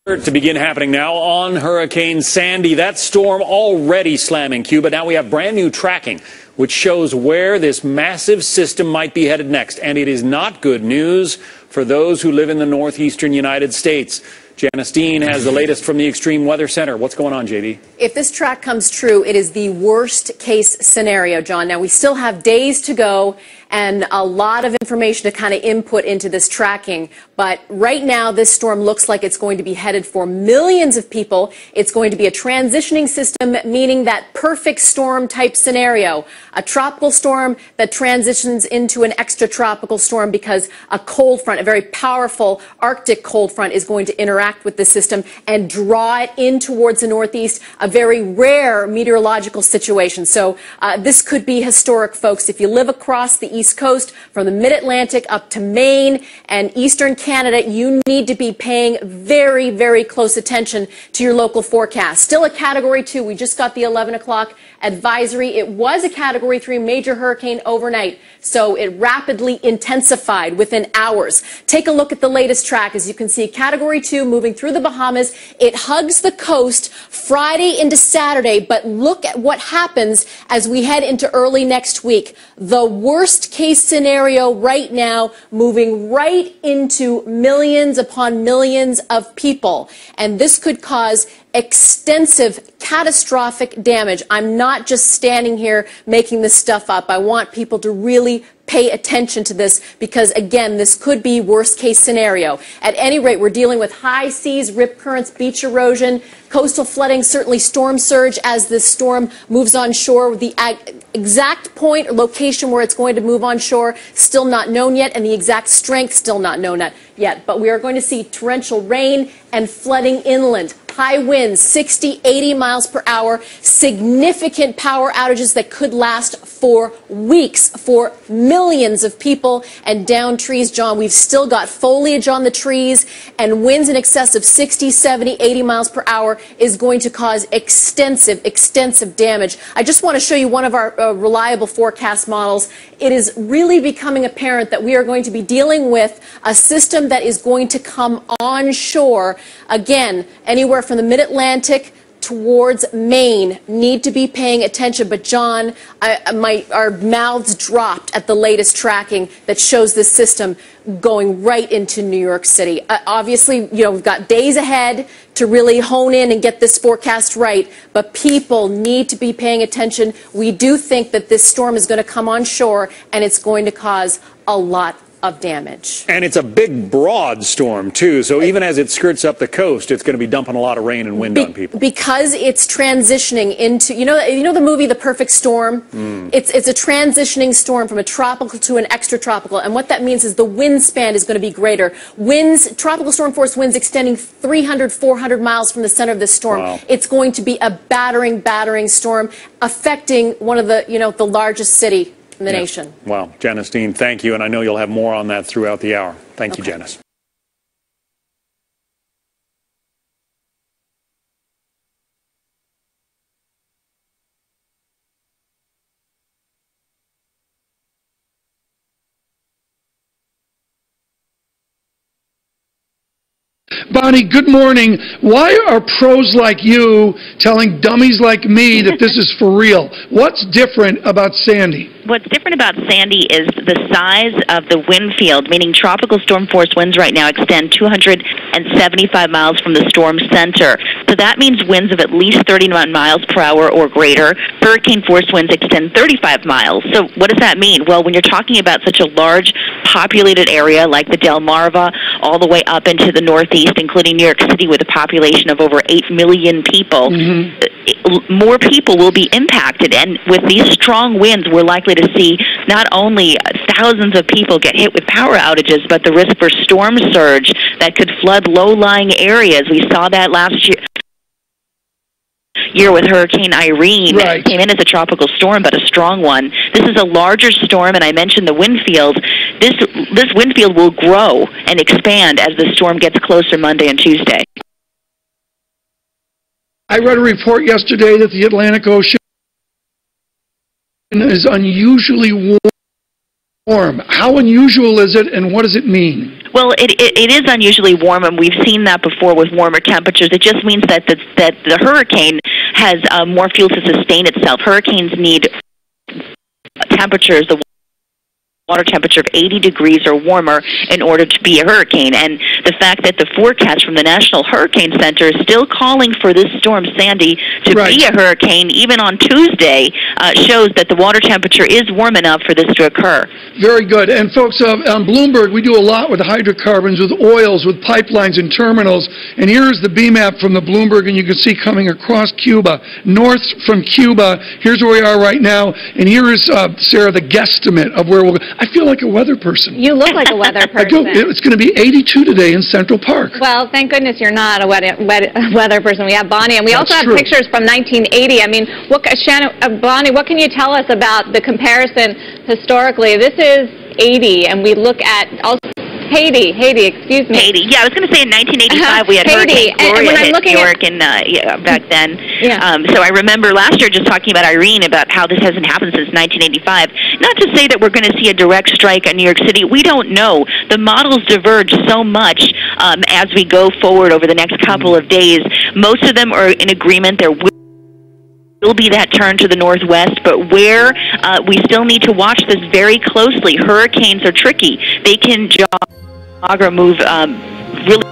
To begin happening now on Hurricane Sandy. That storm already slamming Cuba. Now we have brand new tracking, which shows where this massive system might be headed next. And it is not good news for those who live in the northeastern United States. Janice Dean has the latest from the Extreme Weather Center. What's going on, JD? If this track comes true, it is the worst case scenario, John. Now, we still have days to go and a lot of information to kind of input into this tracking. But right now, this storm looks like it's going to be headed for millions of people. It's going to be a transitioning system, meaning that perfect storm type scenario. A tropical storm that transitions into an extratropical storm because a cold front, a very powerful Arctic cold front, is going to interact with the system and draw it in towards the northeast, a very rare meteorological situation. So this could be historic, folks. If you live across the East Coast, from the mid-Atlantic up to Maine and eastern Canada, you need to be paying very, very close attention to your local forecast. Still a Category 2. We just got the 11 o'clock advisory. It was a Category 3 major hurricane overnight, so it rapidly intensified within hours. Take a look at the latest track. As you can see, Category 2 moving through the Bahamas. It hugs the coast Friday into Saturday, but look at what happens as we head into early next week. The worst case scenario right now, moving right into millions upon millions of people. And this could cause extensive, catastrophic damage. I'm not just standing here making this stuff up. I want people to really pay attention to this because, again, this could be worst case scenario. At any rate, we're dealing with high seas, rip currents, beach erosion, coastal flooding, certainly storm surge as this storm moves on shore. The exact point or location where it's going to move on shore still not known yet, and the exact strength still not known yet. But we are going to see torrential rain and flooding inland. High winds, 60, 80 miles per hour, significant power outages that could last for weeks for millions of people and down trees. John, we've still got foliage on the trees, and winds in excess of 60, 70, 80 miles per hour is going to cause extensive damage. I just want to show you one of our reliable forecast models. It is really becoming apparent that we are going to be dealing with a system that is going to come onshore, again, anywhere from the mid-Atlantic towards Maine. Need to be paying attention. But John, our mouths dropped at the latest tracking that shows this system going right into New York City. Obviously, we've got days ahead to really hone in and get this forecast right, but people need to be paying attention. We do think that this storm is going to come on shore, and it's going to cause a lot of damage. And it's a big, broad storm, too. So even as it skirts up the coast, it's going to be dumping a lot of rain and wind on people. Because it's transitioning into, you know the movie The Perfect Storm? It's a transitioning storm from a tropical to an extratropical. And what that means is the wind span is going to be greater. Winds, tropical storm force winds extending 300, 400 miles from the center of this storm. Wow. It's going to be a battering storm affecting one of the, the largest city in the nation. Wow. Janice Dean, thank you. And I know you'll have more on that throughout the hour. Thank you, Janice. Bonnie, good morning. Why are pros like you telling dummies like me that this is for real? What's different about Sandy? What's different about Sandy is the size of the wind field, meaning tropical storm force winds right now extend 275 miles from the storm center. So that means winds of at least 39 miles per hour or greater. Hurricane force winds extend 35 miles. So what does that mean? Well, when you're talking about such a large populated area like the Delmarva, all the way up into the northeast, including New York City with a population of over 8 million people, more people will be impacted. And with these strong winds, we're likely to see not only thousands of people get hit with power outages, but the risk for storm surge that could flood low-lying areas. We saw that last year with Hurricane Irene. Right. It came in as a tropical storm, but a strong one. This is a larger storm, and I mentioned the wind field. This wind field will grow and expand as the storm gets closer Monday and Tuesday. I read a report yesterday that the Atlantic Ocean is unusually warm. How unusual is it, and what does it mean? Well, it is unusually warm, and we've seen that before with warmer temperatures. It just means that the hurricane has more fuel to sustain itself. Hurricanes need temperatures, the water temperature of 80 degrees or warmer in order to be a hurricane. And the fact that the forecast from the National Hurricane Center is still calling for this storm Sandy to be a hurricane even on Tuesday shows that the water temperature is warm enough for this to occur. Very good. And folks, on Bloomberg, we do a lot with hydrocarbons, with oils, with pipelines and terminals. And here's the BMAP from the Bloomberg, and you can see coming across Cuba, north from Cuba. Here's where we are right now. And here is, Sarah, the guesstimate of where we'll go. I feel like a weather person. You look like a weather person. I do. It's going to be 82 today in Central Park. Well, thank goodness you're not a weather person. We have Bonnie, and we also have pictures from 1980. I mean, Bonnie, what can you tell us about the comparison historically? This is 80, and we look at also Haiti, excuse me. Haiti. Yeah, I was going to say in 1985 we had Hurricane Gloria hit New York back then. So I remember last year just talking about Irene, about how this hasn't happened since 1985. Not to say that we're going to see a direct strike on New York City. We don't know. The models diverge so much as we go forward over the next couple of days. Most of them are in agreement. There will be that turn to the northwest, but where we still need to watch this very closely. Hurricanes are tricky. They can jog or move really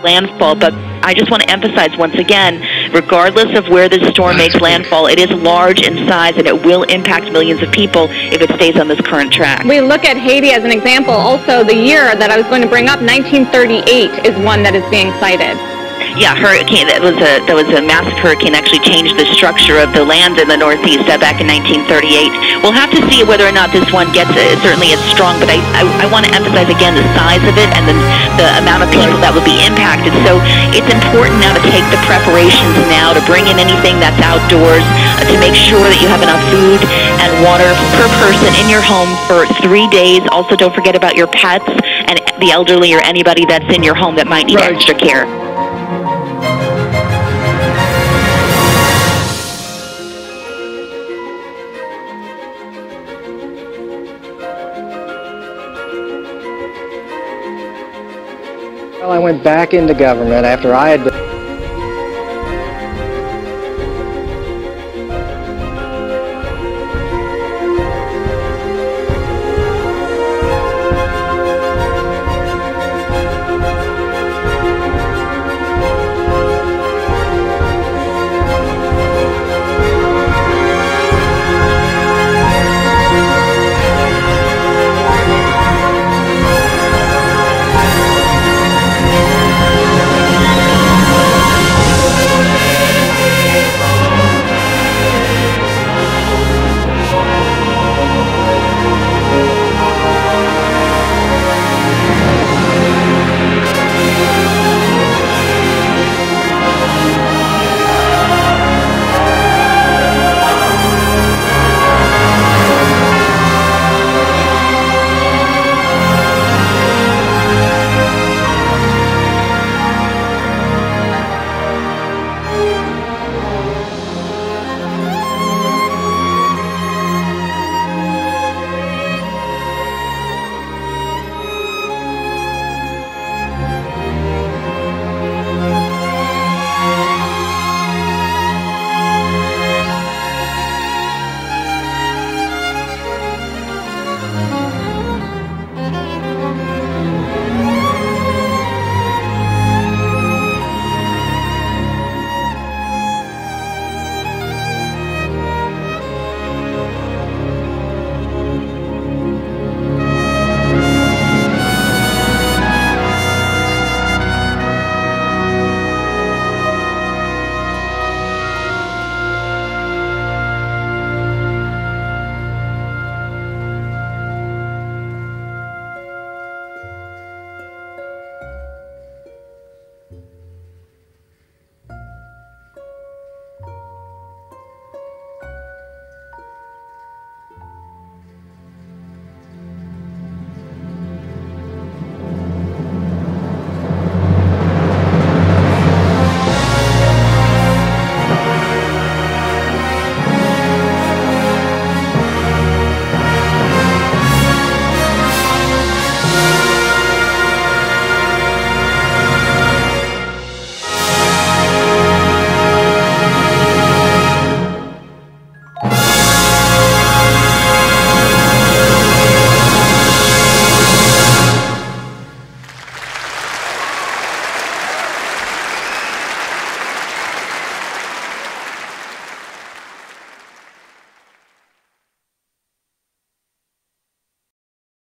landfall, but I just want to emphasize once again, regardless of where this storm makes landfall, it is large in size and it will impact millions of people if it stays on this current track. We look at Haiti as an example. Also, the year that I was going to bring up, 1938, is one that is being cited. Yeah, hurricane. That was a massive hurricane. Actually, changed the structure of the land in the Northeast back in 1938. We'll have to see whether or not this one gets certainly as strong. But I want to emphasize again the size of it and the amount of people that would be impacted. So it's important now to take the preparations now to bring in anything that's outdoors to make sure that you have enough food and water per person in your home for 3 days. Also, don't forget about your pets and the elderly or anybody that's in your home that might need extra care. Well, I went back into government after I had